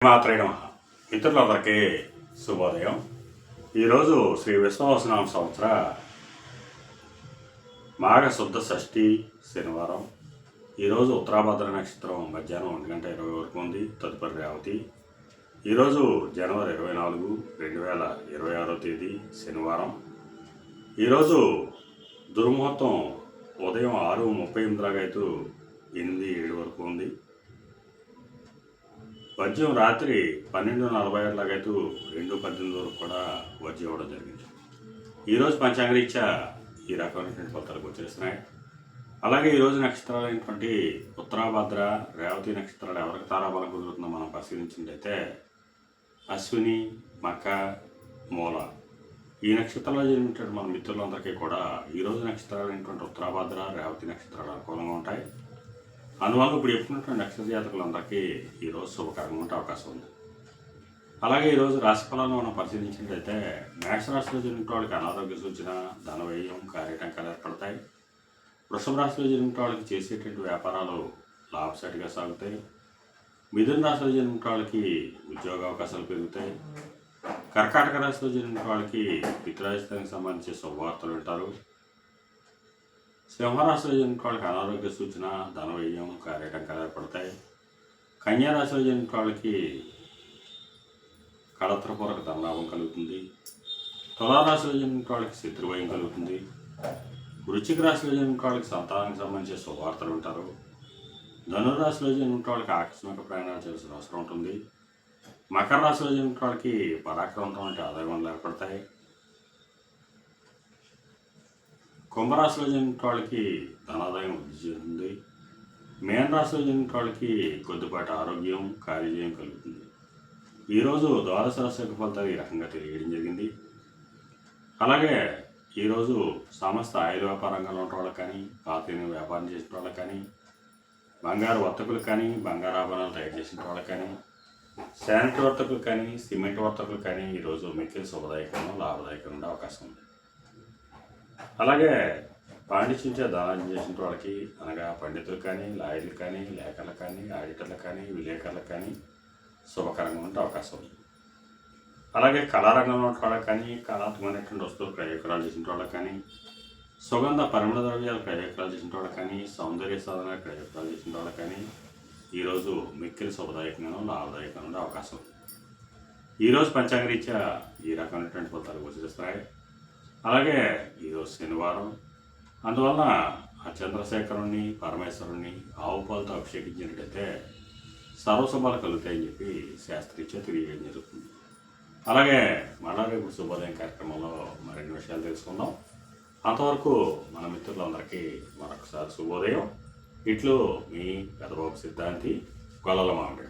మాత్రే నమః. మిత్రులందరికీ శుభోదయం. ఈరోజు శ్రీ విశ్వావసనామ సంవత్సర మాఘ శుద్ధ షష్ఠి శనివారం. ఈరోజు ఉత్తరాభద్ర నక్షత్రం మధ్యాహ్నం 1:20 వరకు ఉంది. తదుపరి రేవతి. ఈరోజు జనవరి 24, 2026 తేదీ శనివారం. ఈరోజు దుర్ముహూర్తం ఉదయం 6:38 దాకా అయితే 8:07 వరకు ఉంది. వర్జ్యం రాత్రి 12:46 లాగైతే 2:18 వరకు కూడా వర్జ్యం ఇవ్వడం జరిగింది. ఈరోజు పంచాంగరీత్యా ఈ రకమైనటువంటి ఫలితాలు గోచరిస్తున్నాయి. అలాగే ఈరోజు నక్షత్రాలు అయినటువంటి ఉత్తరాభద్ర, రేవతి నక్షత్రాలు ఎవరికి తారాబలం కుదురుతుందో మనం పరిశీలించినట్లయితే అశ్విని, మక, మూల ఈ నక్షత్రాల్లో జరిగినటువంటి మన మిత్రులందరికీ కూడా ఈరోజు నక్షత్రాలు అయినటువంటి ఉత్తరాభద్ర, రేవతి నక్షత్రాలు అనుకూలంగా ఉంటాయి. అందువల్ల ఇప్పుడు చెప్పుకున్నటువంటి నక్షత్ర జాతకులందరికీ ఈరోజు శుభకరంగా ఉండే అవకాశం ఉంది. అలాగే ఈరోజు రాశిఫలాలను మనం పరిశీలించినట్లయితే మేషరాశిలో జరిగిన వాళ్ళకి అనారోగ్య సూచన, ధన వ్యయం, కార్యటంకాలు ఏర్పడతాయి. వృషభ రాశిలో జరిగిన వాళ్ళకి చేసేటువంటి వ్యాపారాలు లాభసాటిగా సాగుతాయి. మిథున రాశిలో జరిగిన వాళ్ళకి ఉద్యోగ అవకాశాలు పెరుగుతాయి. కర్కాటక రాశిలో జరిగిన వాళ్ళకి పితృరాజధానికి సంబంధించి శుభవార్తలు వింటారు. సింహరాశిలో జరిగిన వాళ్ళకి అనారోగ్య సూచన, ధన వ్యయం, కార్యటంకాలు ఏర్పడతాయి. కన్యారాశిలో జరిగిన వాళ్ళకి కళత్రపూర్వక ధనలాభం కలుగుతుంది. తులారాశిలో జరిగిన వాళ్ళకి శత్రుభయం కలుగుతుంది. వృశ్చిక రాశిలో జరిగిన వాళ్ళకి సంతానానికి సంబంధించిన శుభవార్తలు ఉంటారు. ధనురాశిలో జరిగిన వాళ్ళకి ఆకస్మిక ప్రయాణాలు చేయాల్సిన అవసరం ఉంటుంది. మకర రాశిలో జరిగిన వాళ్ళకి పరాక్రమంతో వంటి ఆదాయం ఏర్పడతాయి. కుంభరాశిలో జరిగిన వాళ్ళకి ధనాదాయం వృద్ధి చెందుతుంది. మేన రాశిలో జరిగిన వాళ్ళకి కొద్దిపాటి ఆరోగ్యం, కార్యజయం కలుగుతుంది. ఈరోజు ద్వాదశ రాశి యొక్క ఫలితాలు ఈ రకంగా తెలియజేయడం జరిగింది. అలాగే ఈరోజు సమస్త ఆయుధ వ్యాపార రంగంలో ఉన్న వాళ్ళకి కానీ, పాతని వ్యాపారం చేసిన వాళ్ళకి కానీ, బంగారు వర్తకులు కానీ, బంగారు ఆభరణాలు తయారు చేసిన వాళ్ళకి కానీ, శానిటరీ వర్తకులు కానీ, సిమెంట్ వర్తకులు కానీ ఈరోజు మిక్కిలి శుభదాయకంగా, లాభదాయకంగా ఉండే అవకాశం ఉంది. అలాగే పాండిత్యంచే దానం చేసిన వాళ్ళకి అనగా పండితులు కానీ, లాయర్లు కానీ, లేఖర్లు కానీ, ఆడిటర్లు కానీ, విలేకరులకు కానీ శుభకరంగా ఉండే అవకాశం ఉంది. అలాగే కళారంగంలో ఉన్న వాళ్ళకి కానీ, కళాత్మకమైనటువంటి వస్తువులు ప్రయోగకాలు చేసిన వాళ్ళకి కానీ, సుగంధ పరిమళ ద్రవ్యాలు ప్రయోగకాలు చేసిన వాళ్ళకి కానీ, సౌందర్య సాధన ప్రయోగకాలు చేసిన వాళ్ళకి కానీ ఈరోజు మిక్కిలి శుభదాయకంగానూ, లాభదాయకంగా ఉండే అవకాశం ఉంది. ఈరోజు పంచాంగరీత్యా ఈ రకమైనటువంటి ఫలితాలు గోచరిస్తాయి. అలాగే ఈరోజు శనివారం, అందువలన ఆ చంద్రశేఖరుణ్ణి, పరమేశ్వరుణ్ణి ఆవు పాలతో అభిషేకించినట్టయితే సర్వశుభాలు కలుగుతాయని చెప్పి శాస్త్రీత్యా తెలియజేయడం జరుగుతుంది. అలాగే మళ్ళా రేపు శుభోదయం కార్యక్రమంలో మరిన్ని విషయాలు తెలుసుకుందాం. అంతవరకు మన మిత్రులందరికీ మరొకసారి శుభోదయం. ఇట్లు మీ పెదబాబు సిద్ధాంతి, గొల్లల మామిడి.